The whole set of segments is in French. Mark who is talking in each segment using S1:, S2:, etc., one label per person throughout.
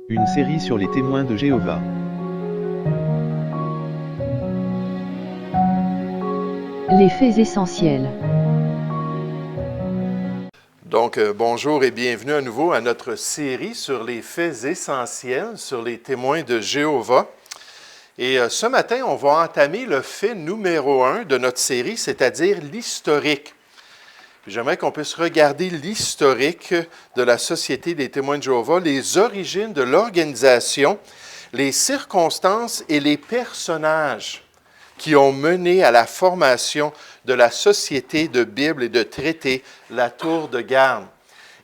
S1: Une série sur les témoins de Jéhovah.
S2: Les faits essentiels.
S3: Donc, bonjour et bienvenue à nouveau à notre série sur les faits essentiels, sur les témoins de Jéhovah. Et ce matin, on va entamer le fait numéro 1 de notre série, c'est-à-dire l'historique. J'aimerais qu'on puisse regarder l'historique de la Société des témoins de Jéhovah, les origines de l'organisation, les circonstances et les personnages qui ont mené à la formation de la Société de Bible et de Traité, la Tour de Garde.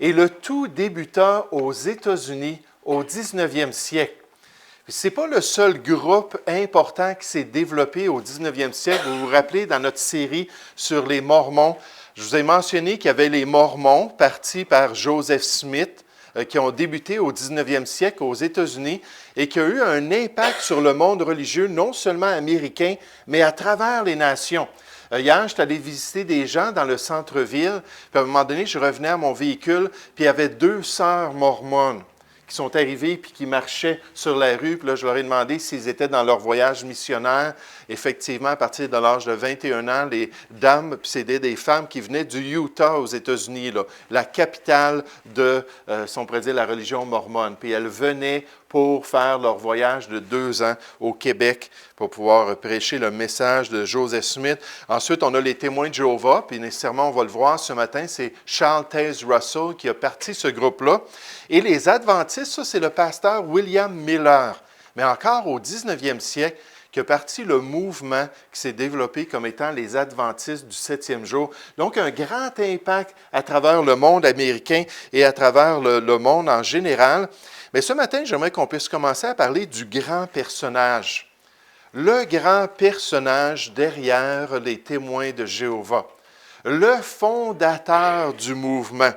S3: Et le tout débuta aux États-Unis au 19e siècle. Ce n'est pas le seul groupe important qui s'est développé au 19e siècle. Vous vous rappelez, dans notre série sur les Mormons, je vous ai mentionné qu'il y avait les Mormons, partis par Joseph Smith, qui ont débuté au 19e siècle aux États-Unis et qui ont eu un impact sur le monde religieux, non seulement américain, mais à travers les nations. Hier, je suis allé visiter des gens dans le centre-ville, puis à un moment donné, je revenais à mon véhicule, puis il y avait 2 sœurs mormones qui sont arrivés puis qui marchaient sur la rue. Puis là, je leur ai demandé s'ils étaient dans leur voyage missionnaire. Effectivement, à partir de l'âge de 21 ans, les dames, puis c'était des femmes qui venaient du Utah aux États-Unis, là, la capitale de, si on pourrait dire, la religion mormone. Puis elles venaient pour faire leur voyage de 2 ans au Québec pour pouvoir prêcher le message de Joseph Smith. Ensuite, on a les témoins de Jéhovah, puis nécessairement, on va le voir ce matin, c'est Charles Taze Russell qui a parti ce groupe-là. Et les Adventistes, ça, c'est le pasteur William Miller. Mais encore au 19e siècle, qui a parti le mouvement qui s'est développé comme étant les Adventistes du 7e jour. Donc, un grand impact à travers le monde américain et à travers le monde en général. Mais ce matin, j'aimerais qu'on puisse commencer à parler du grand personnage. Le grand personnage derrière les témoins de Jéhovah. Le fondateur du mouvement.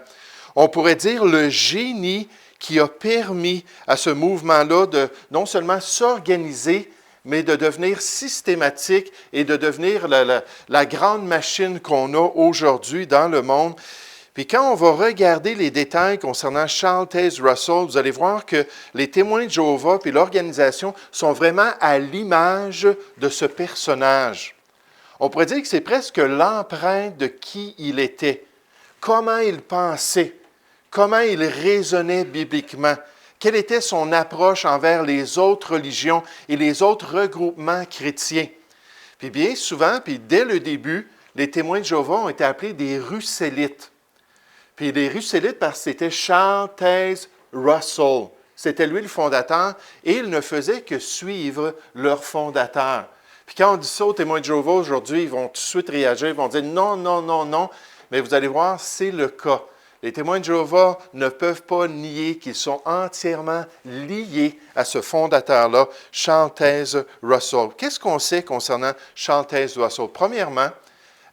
S3: On pourrait dire le génie qui a permis à ce mouvement-là de non seulement s'organiser, mais de devenir systématique et de devenir la grande machine qu'on a aujourd'hui dans le monde. Puis quand on va regarder les détails concernant Charles Taze Russell, vous allez voir que les témoins de Jéhovah et l'organisation sont vraiment à l'image de ce personnage. On pourrait dire que c'est presque l'empreinte de qui il était, comment il pensait, comment il raisonnait bibliquement, quelle était son approche envers les autres religions et les autres regroupements chrétiens. Puis bien souvent, puis dès le début, les témoins de Jéhovah ont été appelés des Russellites. Puis les Russellites, parce que c'était Charles Taze Russell. C'était lui le fondateur et ils ne faisaient que suivre leur fondateur. Puis quand on dit ça aux témoins de Jéhovah aujourd'hui, ils vont tout de suite réagir, ils vont dire non, non, non, non. Mais vous allez voir, c'est le cas. Les témoins de Jéhovah ne peuvent pas nier qu'ils sont entièrement liés à ce fondateur-là, Charles Taze Russell. Qu'est-ce qu'on sait concernant Charles Taze Russell? Premièrement,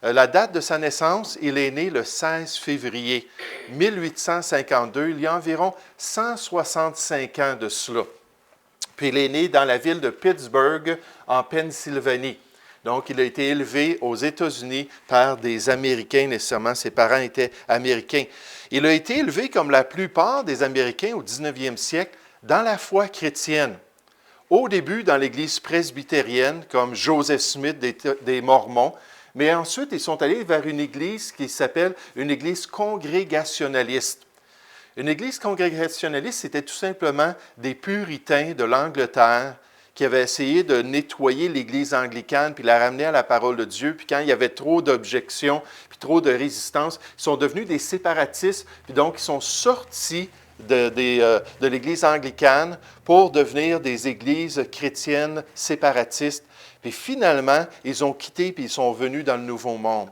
S3: la date de sa naissance, il est né le 16 février 1852. Il y a environ 165 ans de cela. Puis il est né dans la ville de Pittsburgh, en Pennsylvanie. Donc, il a été élevé aux États-Unis par des Américains, nécessairement. Ses parents étaient Américains. Il a été élevé, comme la plupart des Américains au 19e siècle, dans la foi chrétienne. Au début, dans l'Église presbytérienne, comme Joseph Smith des Mormons, mais ensuite, ils sont allés vers une église qui s'appelle une église congrégationaliste. Une église congrégationaliste, c'était tout simplement des puritains de l'Angleterre qui avaient essayé de nettoyer l'église anglicane puis la ramener à la parole de Dieu. Puis quand il y avait trop d'objections puis trop de résistance, ils sont devenus des séparatistes. Puis donc, ils sont sortis de l'église anglicane pour devenir des églises chrétiennes séparatistes. Puis finalement, ils ont quitté puis ils sont venus dans le Nouveau Monde.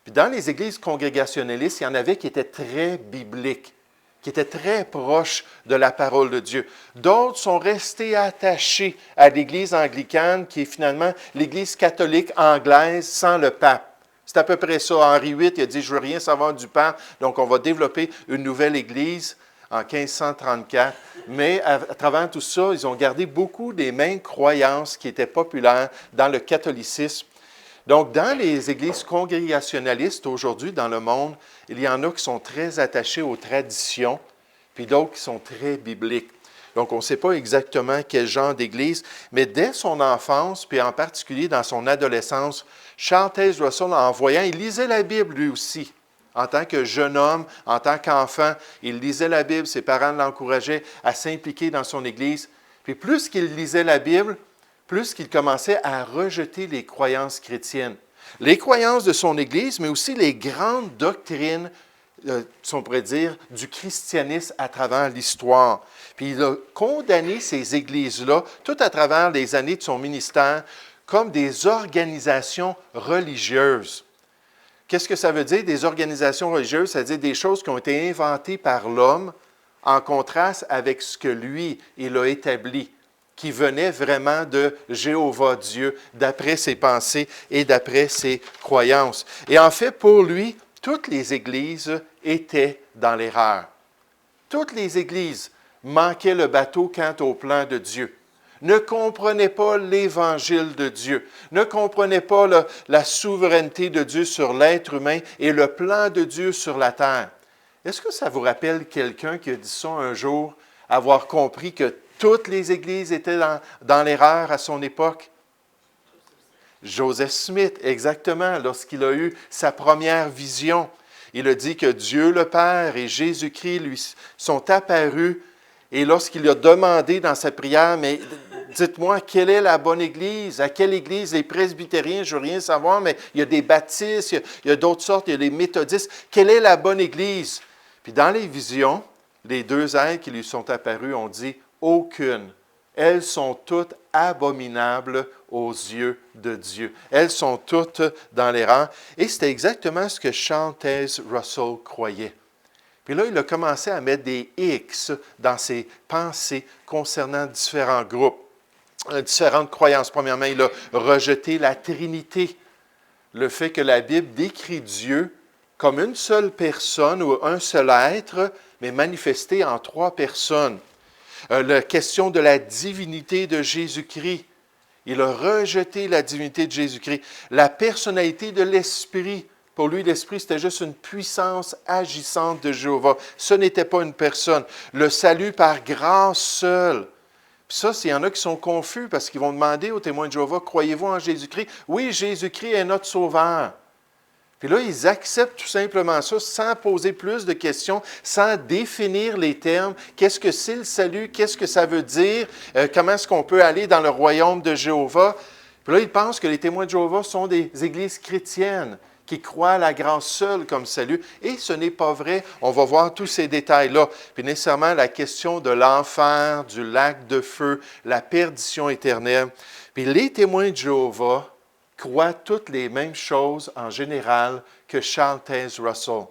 S3: Puis dans les églises congrégationalistes, il y en avait qui étaient très bibliques, qui étaient très proches de la parole de Dieu. D'autres sont restés attachés à l'Église anglicane, qui est finalement l'Église catholique anglaise sans le pape. C'est à peu près ça. Henri VIII, il a dit « Je veux rien savoir du pape, donc on va développer une nouvelle Église » en 1534. Mais à travers tout ça, ils ont gardé beaucoup des mêmes croyances qui étaient populaires dans le catholicisme. Donc, dans les églises congrégationalistes aujourd'hui dans le monde, il y en a qui sont très attachés aux traditions, puis d'autres qui sont très bibliques. Donc, on ne sait pas exactement quel genre d'église, mais dès son enfance, puis en particulier dans son adolescence, Charles Taze Russell, en voyant, il lisait la Bible lui aussi. En tant que jeune homme, en tant qu'enfant, il lisait la Bible, ses parents l'encourageaient à s'impliquer dans son église. Puis plus qu'il lisait la Bible, plus qu'il commençait à rejeter les croyances chrétiennes. Les croyances de son église, mais aussi les grandes doctrines, si on pourrait dire, du christianisme à travers l'histoire. Puis il a condamné ces églises-là, tout à travers les années de son ministère, comme des organisations religieuses. Qu'est-ce que ça veut dire, des organisations religieuses? Ça veut dire des choses qui ont été inventées par l'homme en contraste avec ce que lui, il a établi, qui venait vraiment de Jéhovah Dieu, d'après ses pensées et d'après ses croyances. Et en fait, pour lui, toutes les églises étaient dans l'erreur. Toutes les églises manquaient le bateau quant au plan de Dieu, ne comprenaient pas l'Évangile de Dieu, ne comprenaient pas la souveraineté de Dieu sur l'être humain et le plan de Dieu sur la terre. Est-ce que ça vous rappelle quelqu'un qui a dit ça un jour, avoir compris que toutes les églises étaient dans l'erreur à son époque? Joseph Smith, exactement, lorsqu'il a eu sa première vision. Il a dit que Dieu le Père et Jésus-Christ lui sont apparus. Et lorsqu'il a demandé dans sa prière, mais dites-moi, quelle est la bonne église? À quelle église? Les presbytériens, je ne veux rien savoir, mais il y a des baptistes, il y a d'autres sortes, il y a les méthodistes. Quelle est la bonne église? Puis dans les visions, les deux êtres qui lui sont apparus ont dit, aucune. Elles sont toutes abominables aux yeux de Dieu. Elles sont toutes dans l'erreur. Et c'était exactement ce que Charles Taze Russell croyait. Puis là, il a commencé à mettre des X dans ses pensées concernant différents groupes, différentes croyances. Premièrement, il a rejeté la Trinité, le fait que la Bible décrit Dieu comme une seule personne ou un seul être, mais manifesté en trois personnes. La question de la divinité de Jésus-Christ. Il a rejeté la divinité de Jésus-Christ. La personnalité de l'Esprit. Pour lui, l'Esprit, c'était juste une puissance agissante de Jéhovah. Ce n'était pas une personne. Le salut par grâce seule. Puis ça, il y en a qui sont confus parce qu'ils vont demander aux témoins de Jéhovah, croyez-vous en Jésus-Christ? Oui, Jésus-Christ est notre sauveur. Puis là, ils acceptent tout simplement ça sans poser plus de questions, sans définir les termes. Qu'est-ce que c'est le salut? Qu'est-ce que ça veut dire? Comment est-ce qu'on peut aller dans le royaume de Jéhovah? Puis là, ils pensent que les témoins de Jéhovah sont des églises chrétiennes qui croient à la grâce seule comme salut. Et ce n'est pas vrai. On va voir tous ces détails-là. Puis nécessairement, la question de l'enfer, du lac de feu, la perdition éternelle. Puis les témoins de Jéhovah croient toutes les mêmes choses en général que Charles Taze Russell.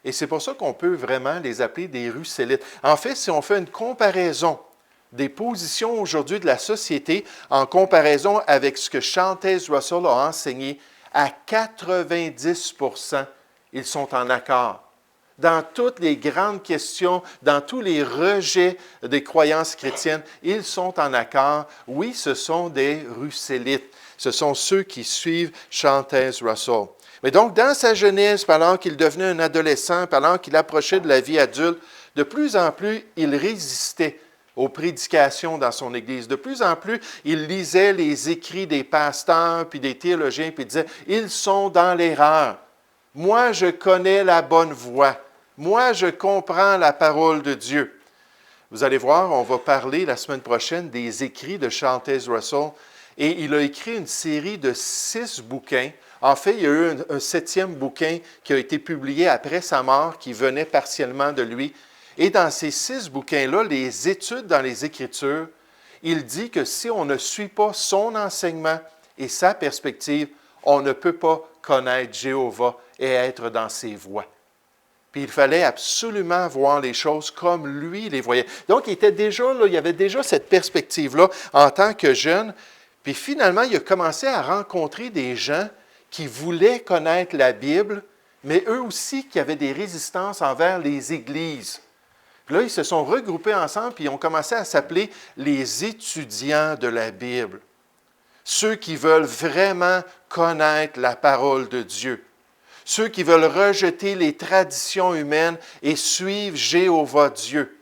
S3: Et c'est pour ça qu'on peut vraiment les appeler des Russellites. En fait, si on fait une comparaison des positions aujourd'hui de la société en comparaison avec ce que Charles Taze Russell a enseigné, à 90 %, ils sont en accord. Dans toutes les grandes questions, dans tous les rejets des croyances chrétiennes, ils sont en accord. Oui, ce sont des Russellites. Ce sont ceux qui suivent Charles Taze Russell. Mais donc, dans sa jeunesse, pendant qu'il devenait un adolescent, pendant qu'il approchait de la vie adulte, de plus en plus, il résistait aux prédications dans son Église. De plus en plus, il lisait les écrits des pasteurs puis des théologiens, puis il disait, « Ils sont dans l'erreur. Moi, je connais la bonne voie. Moi, je comprends la parole de Dieu. » Vous allez voir, on va parler la semaine prochaine des écrits de Charles Taze Russell. Et il a écrit une série de 6 bouquins. En fait, il y a eu un 7e bouquin qui a été publié après sa mort, qui venait partiellement de lui. Et dans ces 6 bouquins-là, les études dans les Écritures, il dit que si on ne suit pas son enseignement et sa perspective, on ne peut pas connaître Jéhovah et être dans ses voies. Puis il fallait absolument voir les choses comme lui les voyait. Donc, il était déjà là, il y avait déjà cette perspective-là en tant que jeune. Puis finalement, il a commencé à rencontrer des gens qui voulaient connaître la Bible, mais eux aussi qui avaient des résistances envers les églises. Puis là, ils se sont regroupés ensemble, puis ils ont commencé à s'appeler les étudiants de la Bible. Ceux qui veulent vraiment connaître la parole de Dieu. Ceux qui veulent rejeter les traditions humaines et suivre Jéhovah Dieu.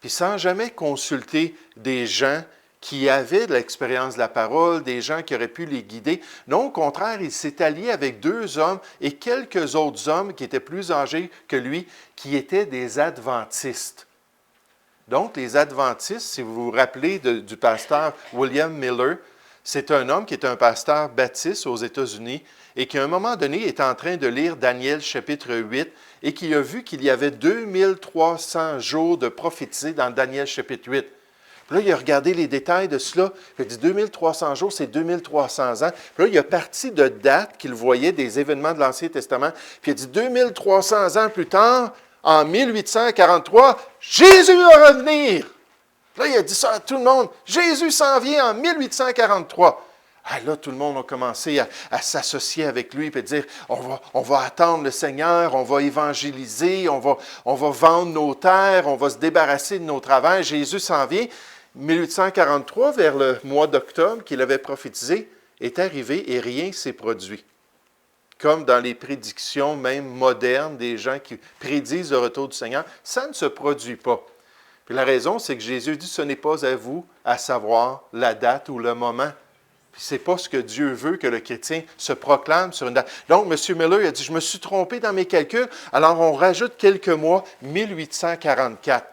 S3: puis sans jamais consulter des gens qui avaient de l'expérience de la parole, des gens qui auraient pu les guider. Non, au contraire, il s'est allié avec 2 hommes et quelques autres hommes qui étaient plus âgés que lui, qui étaient des adventistes. Donc, les adventistes, si vous vous rappelez du pasteur William Miller, c'est un homme qui est un pasteur baptiste aux États-Unis et qui, à un moment donné, est en train de lire Daniel chapitre 8 et qui a vu qu'il y avait 2300 jours de prophétie dans Daniel chapitre 8. Puis là, il a regardé les détails de cela. Il a dit 2300 jours, c'est 2300 ans. Puis là, il a parti de dates qu'il voyait des événements de l'Ancien Testament. Puis il a dit 2300 ans plus tard, en 1843, Jésus va revenir. Là, il a dit ça à tout le monde. Jésus s'en vient en 1843. Ah, là, tout le monde a commencé à s'associer avec lui et dire, on va attendre le Seigneur, on va évangéliser, on va vendre nos terres, on va se débarrasser de nos travaux. Jésus s'en vient. 1843, vers le mois d'octobre qu'il avait prophétisé, est arrivé et rien s'est produit. Comme dans les prédictions même modernes des gens qui prédisent le retour du Seigneur, ça ne se produit pas. Puis la raison, c'est que Jésus dit, ce n'est pas à vous à savoir la date ou le moment. Puis ce n'est pas ce que Dieu veut que le chrétien se proclame sur une date. Donc, M. Miller a dit, je me suis trompé dans mes calculs, alors on rajoute quelques mois, 1844.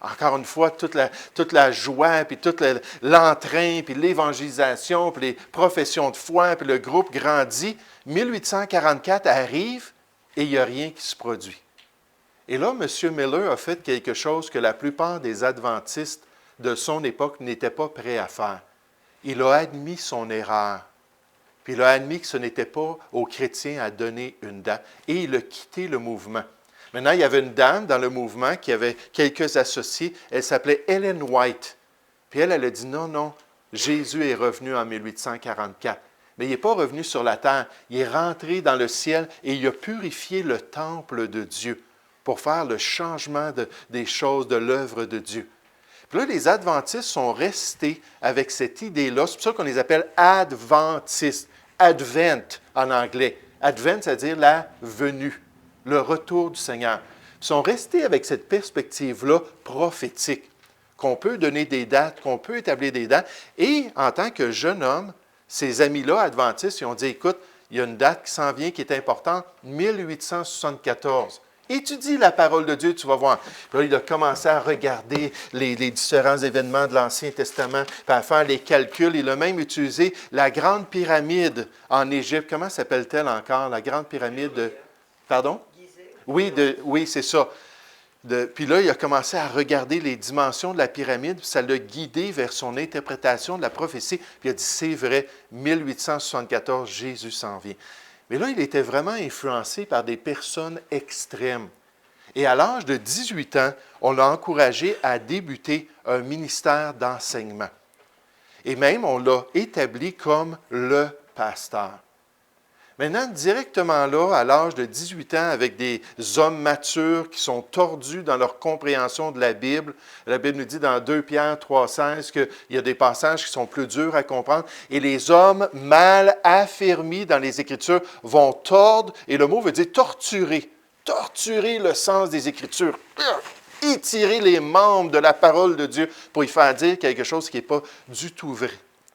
S3: Encore une fois, toute la joie, puis tout l'entrain, puis l'évangélisation, puis les professions de foi, puis le groupe grandit. 1844 arrive et il n'y a rien qui se produit. Et là, M. Miller a fait quelque chose que la plupart des adventistes de son époque n'étaient pas prêts à faire. Il a admis son erreur. Puis il a admis que ce n'était pas aux chrétiens à donner une date. Et il a quitté le mouvement. Maintenant, il y avait une dame dans le mouvement qui avait quelques associés. Elle s'appelait Ellen White. Puis elle a dit, non, Jésus est revenu en 1844. Mais il n'est pas revenu sur la terre. Il est rentré dans le ciel et il a purifié le temple de Dieu pour faire le changement des choses, de l'œuvre de Dieu. Puis là, les adventistes sont restés avec cette idée-là. C'est pour ça qu'on les appelle adventistes. Advent en anglais. Advent, c'est-à-dire la venue, le retour du Seigneur. Ils sont restés avec cette perspective-là prophétique, qu'on peut donner des dates, qu'on peut établir des dates. Et en tant que jeune homme, ces amis-là, adventistes, ils ont dit, écoute, il y a une date qui s'en vient, qui est importante, 1874. Étudie la parole de Dieu, tu vas voir. Puis là, il a commencé à regarder les différents événements de l'Ancien Testament, puis à faire les calculs. Il a même utilisé la grande pyramide en Égypte. Comment s'appelle-t-elle encore, la grande pyramide de... Pardon? Oui, c'est ça. Puis là, il a commencé à regarder les dimensions de la pyramide, puis ça l'a guidé vers son interprétation de la prophétie. Puis il a dit, c'est vrai, 1874, Jésus s'en vient. Mais là, il était vraiment influencé par des personnes extrêmes. Et à l'âge de 18 ans, on l'a encouragé à débuter un ministère d'enseignement. Et même, on l'a établi comme le pasteur. Maintenant, directement là, à l'âge de 18 ans, avec des hommes matures qui sont tordus dans leur compréhension de la Bible nous dit dans 2 Pierre 3,16 qu'il y a des passages qui sont plus durs à comprendre. Et les hommes mal affermis dans les Écritures vont tordre, et le mot veut dire torturer. Torturer le sens des Écritures. Étirer les membres de la parole de Dieu pour y faire dire quelque chose qui n'est pas du tout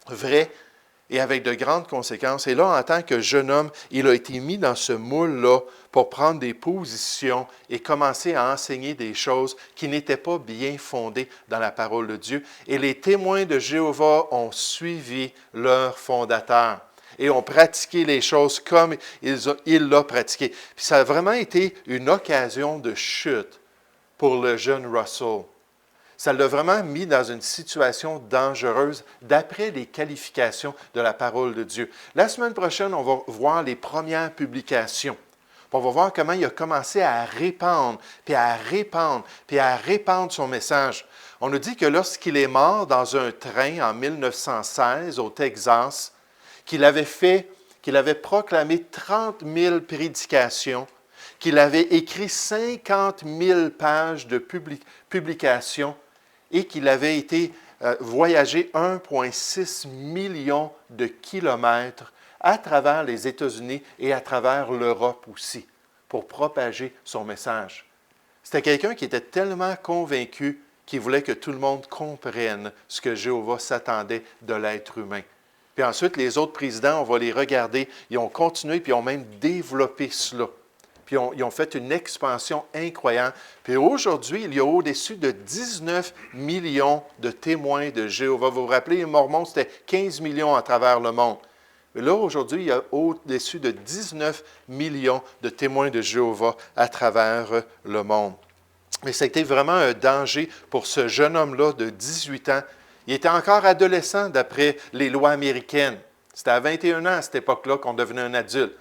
S3: vrai. Et avec de grandes conséquences. Et là, en tant que jeune homme, il a été mis dans ce moule-là pour prendre des positions et commencer à enseigner des choses qui n'étaient pas bien fondées dans la parole de Dieu. Et les témoins de Jéhovah ont suivi leur fondateur et ont pratiqué les choses comme il l'a pratiqué. Puis ça a vraiment été une occasion de chute pour le jeune Russell. Ça l'a vraiment mis dans une situation dangereuse d'après les qualifications de la parole de Dieu. La semaine prochaine, on va voir les premières publications. On va voir comment il a commencé à répandre, puis à répandre, puis à répandre son message. On nous dit que lorsqu'il est mort dans un train en 1916 au Texas, qu'il avait proclamé 30 000 prédications, qu'il avait écrit 50 000 pages de publications, et qu'il avait été voyager 1,6 million de kilomètres à travers les États-Unis et à travers l'Europe aussi, pour propager son message. C'était quelqu'un qui était tellement convaincu qu'il voulait que tout le monde comprenne ce que Jéhovah s'attendait de l'être humain. Puis ensuite, les autres présidents, on va les regarder, ils ont continué, puis ils ont même développé cela. Puis ils ont fait une expansion incroyable. Puis aujourd'hui, il y a au-dessus de 19 millions de témoins de Jéhovah. Vous vous rappelez, les Mormons, c'était 15 millions à travers le monde. Mais là, aujourd'hui, il y a au-dessus de 19 millions de témoins de Jéhovah à travers le monde. Mais c'était vraiment un danger pour ce jeune homme-là de 18 ans. Il était encore adolescent d'après les lois américaines. C'était à 21 ans à cette époque-là qu'on devenait un adulte.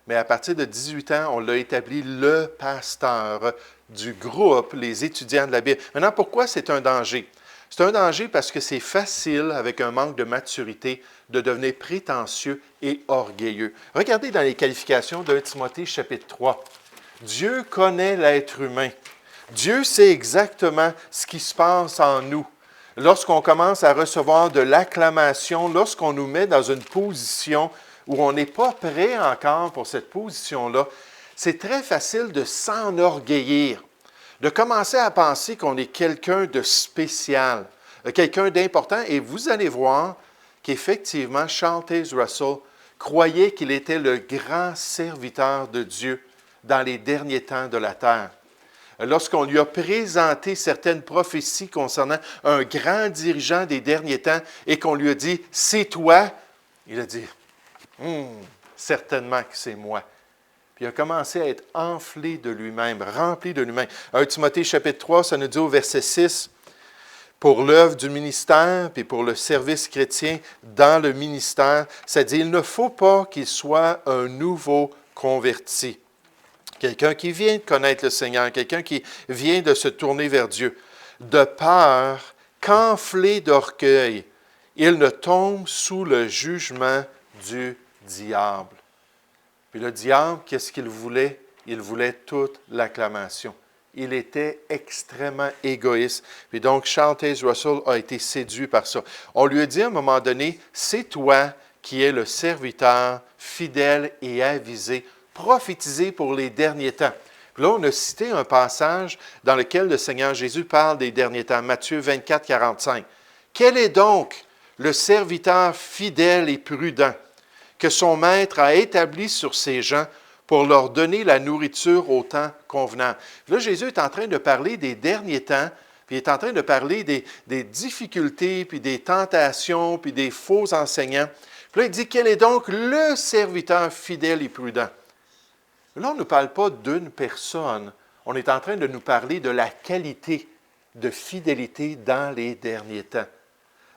S3: Mais à partir de 18 ans, on l'a établi le pasteur du groupe, les étudiants de la Bible. Maintenant, pourquoi c'est un danger? C'est un danger parce que c'est facile, avec un manque de maturité, de devenir prétentieux et orgueilleux. Regardez dans les qualifications de 1 Timothée chapitre 3. Dieu connaît l'être humain. Dieu sait exactement ce qui se passe en nous. Lorsqu'on commence à recevoir de l'acclamation, lorsqu'on nous met dans une position où on n'est pas prêt encore pour cette position-là, c'est très facile de s'enorgueillir, de commencer à penser qu'on est quelqu'un de spécial, quelqu'un d'important. Et vous allez voir qu'effectivement, Charles Taze Russell croyait qu'il était le grand serviteur de Dieu dans les derniers temps de la terre. Lorsqu'on lui a présenté certaines prophéties concernant un grand dirigeant des derniers temps et qu'on lui a dit « c'est toi », il a dit « certainement que c'est moi ». Puis il a commencé à être enflé de lui-même, rempli de lui-même. 1 Timothée chapitre 3, ça nous dit au verset 6, « Pour l'œuvre du ministère, puis pour le service chrétien dans le ministère, ça dit « Il ne faut pas qu'il soit un nouveau converti. » Quelqu'un qui vient de connaître le Seigneur, quelqu'un qui vient de se tourner vers Dieu, de peur qu'enflé d'orgueil, il ne tombe sous le jugement du diable. Puis le diable, qu'est-ce qu'il voulait? Il voulait toute l'acclamation. Il était extrêmement égoïste. Puis donc, Charles Taze Russell a été séduit par ça. On lui a dit à un moment donné, c'est toi qui es le serviteur fidèle et avisé, prophétisé pour les derniers temps. Puis là, on a cité un passage dans lequel le Seigneur Jésus parle des derniers temps, Matthieu 24, 45. « Quel est donc le serviteur fidèle et prudent que son maître a établi sur ses gens pour leur donner la nourriture au temps convenant? » Là, Jésus est en train de parler des derniers temps, puis il est en train de parler des difficultés, puis des tentations, puis des faux enseignants. Puis là, il dit, quel est donc le serviteur fidèle et prudent? Là, on ne nous parle pas d'une personne. On est en train de nous parler de la qualité de fidélité dans les derniers temps.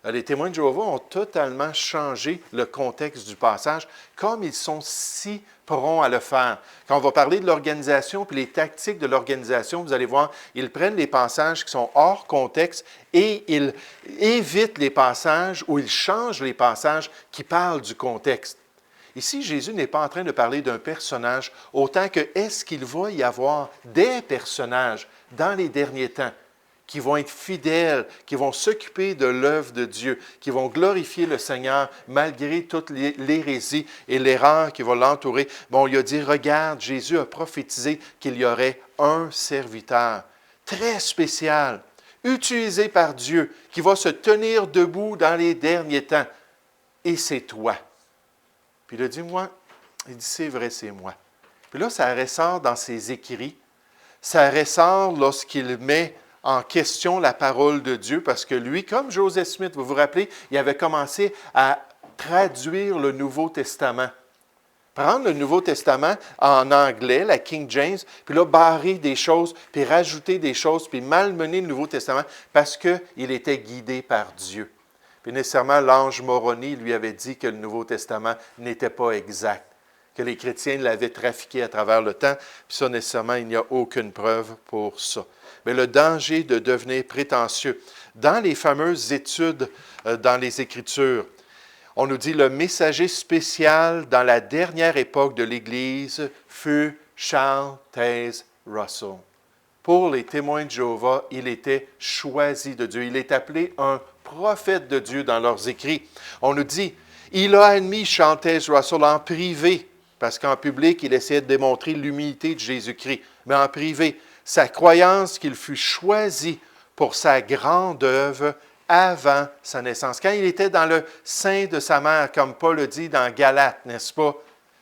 S3: Les témoins de Jéhovah ont totalement changé le contexte du passage, comme ils sont si prompts à le faire. Quand on va parler de l'organisation puis les tactiques de l'organisation, vous allez voir, ils prennent les passages qui sont hors contexte et ils évitent les passages ou ils changent les passages qui parlent du contexte. Ici, Jésus n'est pas en train de parler d'un personnage, autant que est-ce qu'il va y avoir des personnages dans les derniers temps qui vont être fidèles, qui vont s'occuper de l'œuvre de Dieu, qui vont glorifier le Seigneur malgré toute l'hérésie et l'erreur qui va l'entourer. Bon, il a dit, regarde, Jésus a prophétisé qu'il y aurait un serviteur très spécial, utilisé par Dieu, qui va se tenir debout dans les derniers temps. Et c'est toi. Puis il a dit, moi, il dit, c'est vrai, c'est moi. Puis là, ça ressort dans ses écrits, ça ressort lorsqu'il met en question la parole de Dieu, parce que lui, comme Joseph Smith, vous vous rappelez, il avait commencé à traduire le Nouveau Testament. Prendre le Nouveau Testament en anglais, la King James, puis là, barrer des choses, puis rajouter des choses, puis malmener le Nouveau Testament, parce qu'il était guidé par Dieu. Puis nécessairement, l'ange Moroni lui avait dit que le Nouveau Testament n'était pas exact, que les chrétiens l'avaient trafiqué à travers le temps, puis ça, nécessairement, il n'y a aucune preuve pour ça. Mais le danger de devenir prétentieux. Dans les fameuses études dans les Écritures, on nous dit le messager spécial dans la dernière époque de l'Église fut Charles Taze Russell. Pour les témoins de Jéhovah, il était choisi de Dieu. Il est appelé un prophète de Dieu dans leurs écrits. On nous dit, il a admis Charles Taze Russell en privé, parce qu'en public, il essayait de démontrer l'humilité de Jésus-Christ. Mais en privé, sa croyance qu'il fut choisi pour sa grande œuvre avant sa naissance. Quand il était dans le sein de sa mère, comme Paul le dit dans Galates, n'est-ce pas?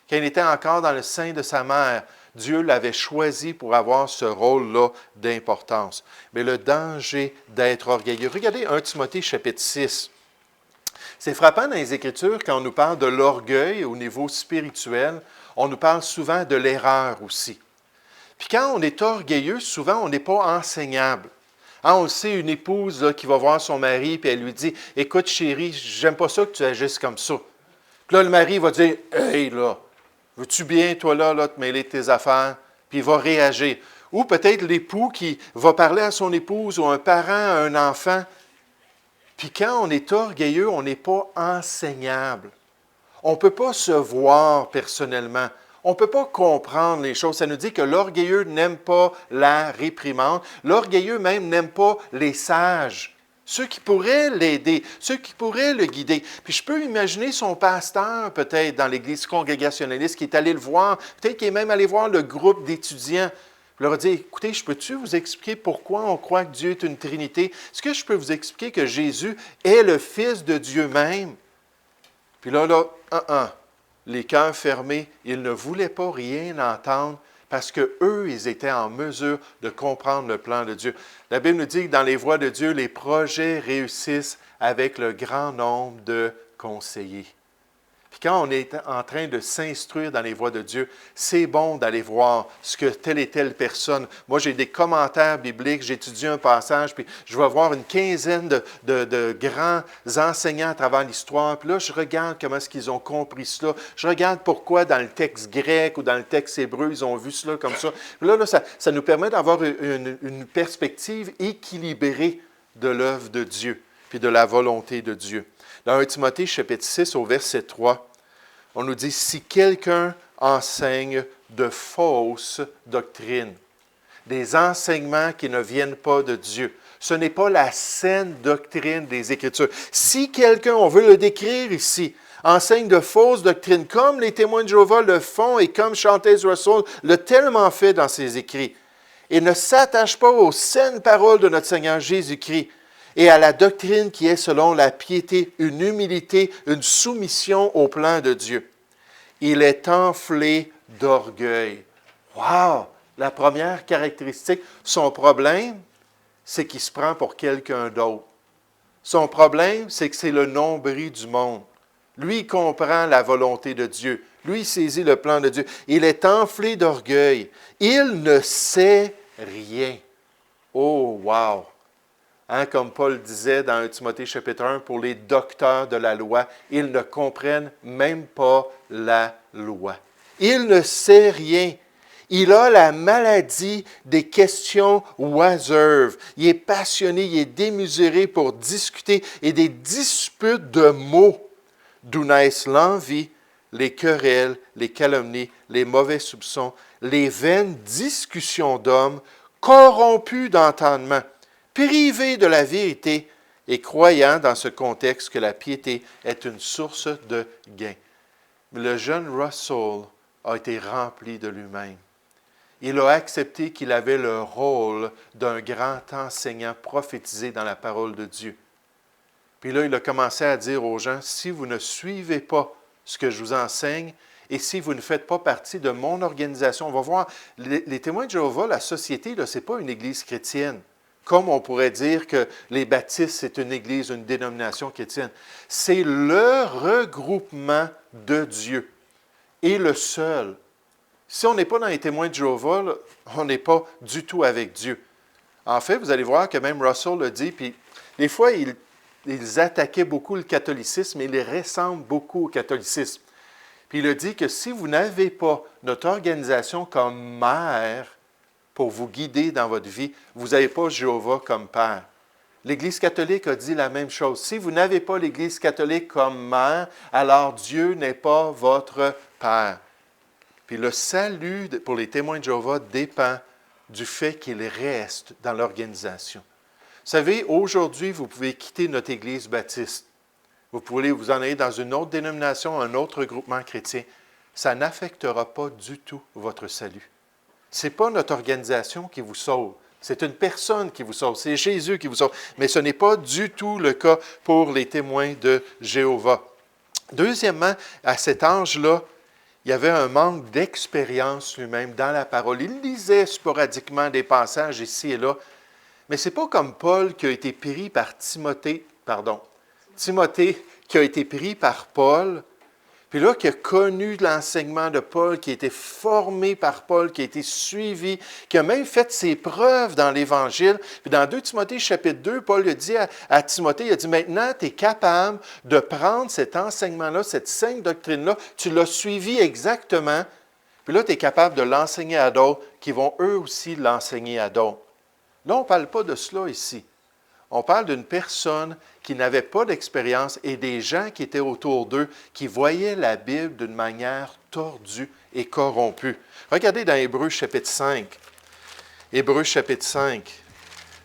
S3: Quand il était encore dans le sein de sa mère, Dieu l'avait choisi pour avoir ce rôle-là d'importance. Mais le danger d'être orgueilleux. Regardez 1 Timothée chapitre 6. C'est frappant dans les Écritures, quand on nous parle de l'orgueil au niveau spirituel, on nous parle souvent de l'erreur aussi. Puis quand on est orgueilleux, souvent on n'est pas enseignable. Hein, on sait, une épouse là, qui va voir son mari, puis elle lui dit, « Écoute chérie, j'aime pas ça que tu agisses comme ça. » Puis là, le mari va dire, « Hey là, veux-tu bien, toi là, te mêler de tes affaires? » Puis il va réagir. Ou peut-être l'époux qui va parler à son épouse ou un parent à un enfant. Puis quand on est orgueilleux, on n'est pas enseignable. On ne peut pas se voir personnellement. On ne peut pas comprendre les choses. Ça nous dit que l'orgueilleux n'aime pas la réprimande. L'orgueilleux même n'aime pas les sages. Ceux qui pourraient l'aider, ceux qui pourraient le guider. Puis je peux imaginer son pasteur, peut-être, dans l'église congrégationnaliste, qui est allé le voir, peut-être qu'il est même allé voir le groupe d'étudiants. Il leur a dit, écoutez, je peux-tu vous expliquer pourquoi on croit que Dieu est une Trinité? Est-ce que je peux vous expliquer que Jésus est le Fils de Dieu même? Puis là, les cœurs fermés, ils ne voulaient pas rien entendre parce qu'eux, ils étaient en mesure de comprendre le plan de Dieu. La Bible nous dit que dans les voies de Dieu, les projets réussissent avec le grand nombre de conseillers. Puis quand on est en train de s'instruire dans les voies de Dieu, c'est bon d'aller voir ce que telle et telle personne. Moi, j'ai des commentaires bibliques, j'étudie un passage, puis je vais voir une quinzaine de grands enseignants à travers l'histoire. Puis là, je regarde comment est-ce qu'ils ont compris cela. Je regarde pourquoi dans le texte grec ou dans le texte hébreu, ils ont vu cela comme ça. Puis là, ça nous permet d'avoir une perspective équilibrée de l'œuvre de Dieu, puis de la volonté de Dieu. Dans 1 Timothée, chapitre 6, au verset 3, on nous dit « Si quelqu'un enseigne de fausses doctrines, des enseignements qui ne viennent pas de Dieu, ce n'est pas la saine doctrine des Écritures. Si quelqu'un, on veut le décrire ici, enseigne de fausses doctrines, comme les témoins de Jéhovah le font et comme Chantaise Russell l'a tellement fait dans ses écrits, et ne s'attache pas aux saines paroles de notre Seigneur Jésus-Christ, et à la doctrine qui est selon la piété, une humilité, une soumission au plan de Dieu. Il est enflé d'orgueil. Wow! La première caractéristique, son problème, c'est qu'il se prend pour quelqu'un d'autre. Son problème, c'est que c'est le nombril du monde. Lui, il comprend la volonté de Dieu. Lui, il saisit le plan de Dieu. Il est enflé d'orgueil. Il ne sait rien. Oh, wow! Hein, comme Paul disait dans 1 Timothée chapitre 1, pour les docteurs de la loi, ils ne comprennent même pas la loi. Il ne sait rien. Il a la maladie des questions oiseuses. Il est passionné, il est démesuré pour discuter et des disputes de mots, d'où naissent l'envie, les querelles, les calomnies, les mauvais soupçons, les vaines discussions d'hommes corrompus d'entendement, privés de la vérité et croyant dans ce contexte que la piété est une source de gain. Le jeune Russell a été rempli de lui-même. Il a accepté qu'il avait le rôle d'un grand enseignant prophétisé dans la parole de Dieu. Puis là, il a commencé à dire aux gens, si vous ne suivez pas ce que je vous enseigne, et si vous ne faites pas partie de mon organisation, on va voir, les témoins de Jéhovah, la société, ce n'est pas une église chrétienne. Comme on pourrait dire que les baptistes, c'est une église, une dénomination chrétienne. C'est le regroupement de Dieu et le seul. Si on n'est pas dans les témoins de Jéhovah, là, on n'est pas du tout avec Dieu. En fait, vous allez voir que même Russell le dit, puis des fois, ils attaquaient beaucoup le catholicisme, et ils ressemblent beaucoup au catholicisme. Puis il a dit que si vous n'avez pas notre organisation comme mère, pour vous guider dans votre vie, vous n'avez pas Jéhovah comme père. L'Église catholique a dit la même chose. Si vous n'avez pas l'Église catholique comme mère, alors Dieu n'est pas votre père. Puis le salut pour les témoins de Jéhovah dépend du fait qu'ils restent dans l'organisation. Vous savez, aujourd'hui, vous pouvez quitter notre Église baptiste. Vous pouvez vous en aller dans une autre dénomination, un autre groupement chrétien. Ça n'affectera pas du tout votre salut. Ce n'est pas notre organisation qui vous sauve, C'est une personne qui vous sauve, c'est Jésus qui vous sauve. Mais ce n'est pas du tout le cas pour les témoins de Jéhovah. Deuxièmement, à cet âge-là, il y avait un manque d'expérience lui-même dans la parole. Il lisait sporadiquement des passages ici et là, mais ce n'est pas comme Paul qui a été pris par Timothée qui a été pris par Paul, puis là, qui a connu l'enseignement de Paul, qui a été formé par Paul, qui a été suivi, qui a même fait ses preuves dans l'Évangile. Puis dans 2 Timothée, chapitre 2, Paul a dit à Timothée, il a dit, maintenant, tu es capable de prendre cet enseignement-là, cette sainte doctrine-là, tu l'as suivi exactement, puis là, tu es capable de l'enseigner à d'autres, qui vont eux aussi l'enseigner à d'autres. Là, on ne parle pas de cela ici. On parle d'une personne qui n'avait pas d'expérience et des gens qui étaient autour d'eux, qui voyaient la Bible d'une manière tordue et corrompue. Regardez dans Hébreux chapitre 5. Hébreux chapitre 5.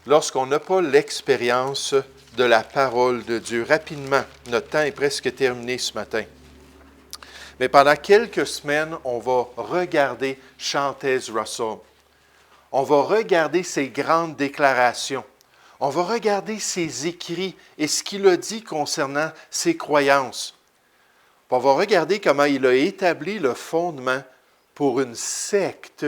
S3: Lorsqu'on n'a pas l'expérience de la parole de Dieu. Rapidement, notre temps est presque terminé ce matin. Mais pendant quelques semaines, on va regarder Chantés Russell. On va regarder ses grandes déclarations. On va regarder ses écrits et ce qu'il a dit concernant ses croyances. On va regarder comment il a établi le fondement pour une secte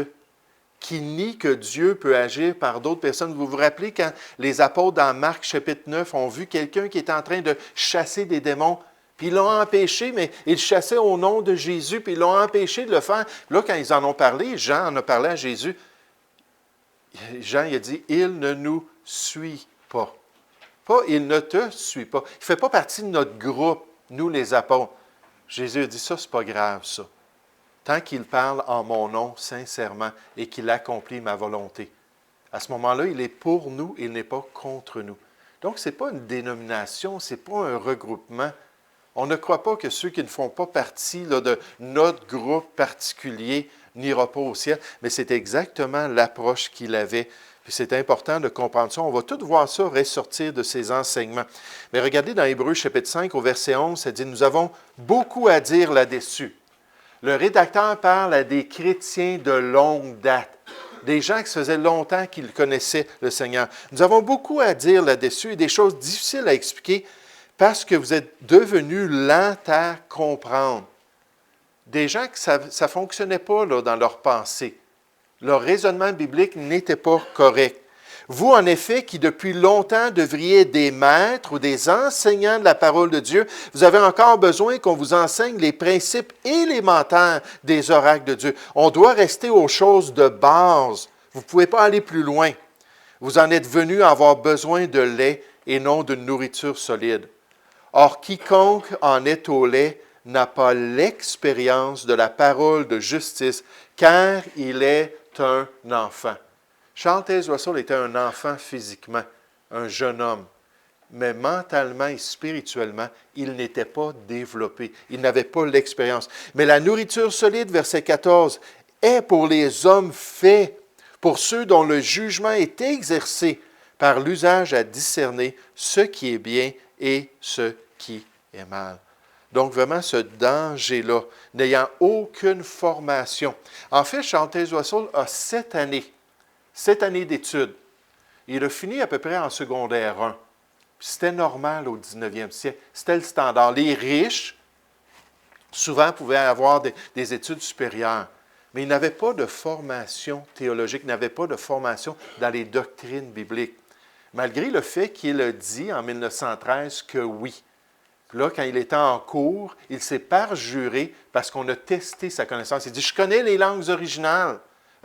S3: qui nie que Dieu peut agir par d'autres personnes. Vous vous rappelez quand les apôtres dans Marc chapitre 9 ont vu quelqu'un qui était en train de chasser des démons, puis ils l'ont empêché, mais ils chassaient au nom de Jésus, puis ils l'ont empêché de le faire. Là, quand ils en ont parlé, Jean en a parlé à Jésus. Jean, il a dit, « Il ne nous suit pas. » Pas « Il ne te suit pas. » Il ne fait pas partie de notre groupe, nous les apôtres. Jésus a dit, ça, c'est pas grave, ça. Tant qu'il parle en mon nom sincèrement et qu'il accomplit ma volonté. À ce moment-là, il est pour nous, il n'est pas contre nous. Donc, ce n'est pas une dénomination, ce n'est pas un regroupement. On ne croit pas que ceux qui ne font pas partie là, de notre groupe particulier n'ira pas au ciel, mais c'est exactement l'approche qu'il avait. Puis c'est important de comprendre ça. On va tout voir ça ressortir de ses enseignements. Mais regardez dans Hébreux chapitre 5 au verset 11, ça dit « Nous avons beaucoup à dire là-dessus. » Le rédacteur parle à des chrétiens de longue date, des gens qui faisaient longtemps qu'ils connaissaient le Seigneur. Nous avons beaucoup à dire là-dessus et des choses difficiles à expliquer parce que vous êtes devenus lents à comprendre. Des gens que ça ne fonctionnait pas là, dans leur pensée. Leur raisonnement biblique n'était pas correct. Vous, en effet, qui depuis longtemps devriez être des maîtres ou des enseignants de la parole de Dieu, vous avez encore besoin qu'on vous enseigne les principes élémentaires des oracles de Dieu. On doit rester aux choses de base. Vous ne pouvez pas aller plus loin. Vous en êtes venus à avoir besoin de lait et non d'une nourriture solide. Or, quiconque en est au lait n'a pas l'expérience de la parole de justice, car il est un enfant. Charles Taze Russell était un enfant physiquement, un jeune homme, mais mentalement et spirituellement, il n'était pas développé. Il n'avait pas l'expérience. Mais la nourriture solide, verset 14, est pour les hommes faits, pour ceux dont le jugement est exercé par l'usage à discerner ce qui est bien et ce qui est mal. Donc, vraiment, ce danger-là, n'ayant aucune formation. En fait, Charles Taze Russell a 7 années d'études. Il a fini à peu près en secondaire 1. C'était normal au 19e siècle. C'était le standard. Les riches, souvent, pouvaient avoir des études supérieures, mais ils n'avaient pas de formation théologique, n'avaient pas de formation dans les doctrines bibliques. Malgré le fait qu'il a dit en 1913 que oui. Là, quand il était en cours, il s'est parjuré parce qu'on a testé sa connaissance. Il dit, je connais les langues originales.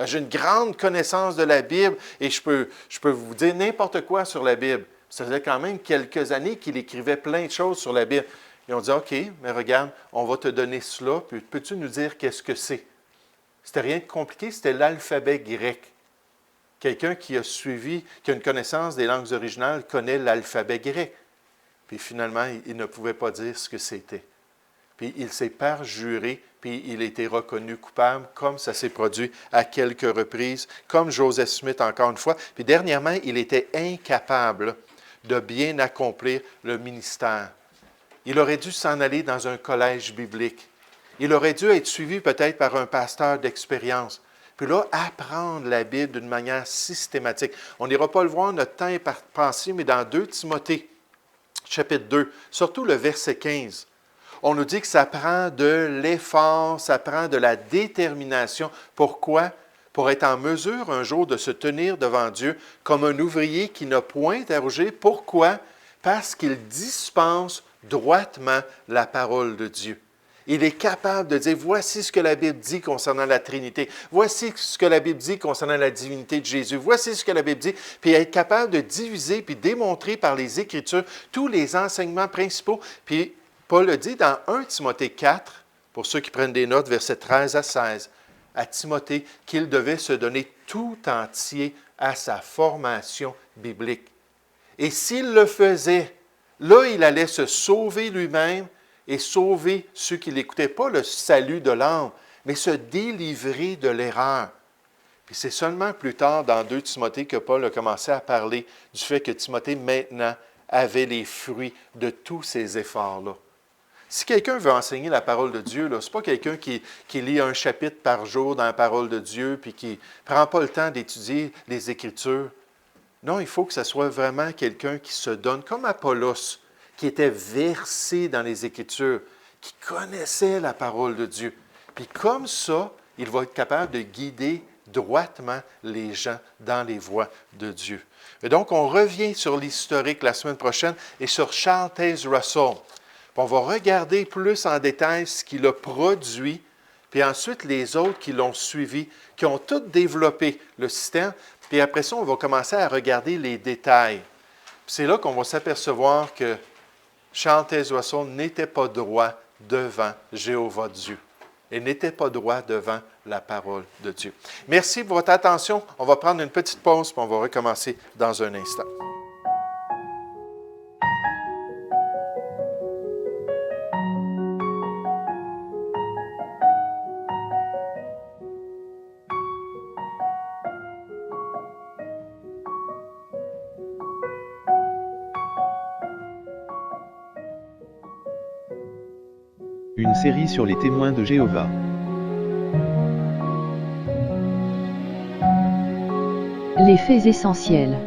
S3: J'ai une grande connaissance de la Bible et je peux vous dire n'importe quoi sur la Bible. Ça faisait quand même quelques années qu'il écrivait plein de choses sur la Bible. Ils ont dit, OK, mais regarde, on va te donner cela, puis peux-tu nous dire qu'est-ce que c'est? C'était rien de compliqué, c'était l'alphabet grec. Quelqu'un qui a suivi, qui a une connaissance des langues originales, connaît l'alphabet grec. Puis finalement, il ne pouvait pas dire ce que c'était. Puis il s'est parjuré, puis il a été reconnu coupable, comme ça s'est produit à quelques reprises, comme Joseph Smith encore une fois. Puis dernièrement, il était incapable de bien accomplir le ministère. Il aurait dû s'en aller dans un collège biblique. Il aurait dû être suivi peut-être par un pasteur d'expérience. Puis là, apprendre la Bible d'une manière systématique. On n'ira pas le voir, notre temps est pensé, mais dans 2 Timothée, chapitre 2, surtout le verset 15, on nous dit que ça prend de l'effort, ça prend de la détermination. Pourquoi? Pour être en mesure un jour de se tenir devant Dieu comme un ouvrier qui n'a point à rougir. Pourquoi? Parce qu'il dispense droitement la parole de Dieu. Il est capable de dire, voici ce que la Bible dit concernant la Trinité, voici ce que la Bible dit concernant la divinité de Jésus, voici ce que la Bible dit, puis être capable de diviser puis démontrer par les Écritures tous les enseignements principaux. Puis Paul le dit dans 1 Timothée 4, pour ceux qui prennent des notes, versets 13 à 16, à Timothée, qu'il devait se donner tout entier à sa formation biblique. Et s'il le faisait, là, il allait se sauver lui-même et sauver ceux qui l'écoutaient, pas le salut de l'âme, mais se délivrer de l'erreur. Puis c'est seulement plus tard, dans 2 Timothée, que Paul a commencé à parler du fait que Timothée, maintenant, avait les fruits de tous ces efforts-là. Si quelqu'un veut enseigner la parole de Dieu, ce n'est pas quelqu'un qui lit un chapitre par jour dans la parole de Dieu puis qui ne prend pas le temps d'étudier les Écritures. Non, il faut que ce soit vraiment quelqu'un qui se donne, comme Apollos, qui était versé dans les Écritures, qui connaissait la parole de Dieu. Puis comme ça, il va être capable de guider droitement les gens dans les voies de Dieu. Et donc, on revient sur l'historique la semaine prochaine et sur Charles Taze Russell. Puis on va regarder plus en détail ce qu'il a produit, puis ensuite les autres qui l'ont suivi, qui ont tous développé le système. Puis après ça, on va commencer à regarder les détails. Puis c'est là qu'on va s'apercevoir que Charles Taze Russell n'était pas droit devant Jéhovah Dieu. Il n'était pas droit devant la parole de Dieu. Merci pour votre attention. On va prendre une petite pause, puis on va recommencer dans un instant.
S1: Une série sur les témoins de Jéhovah.
S2: Les faits essentiels.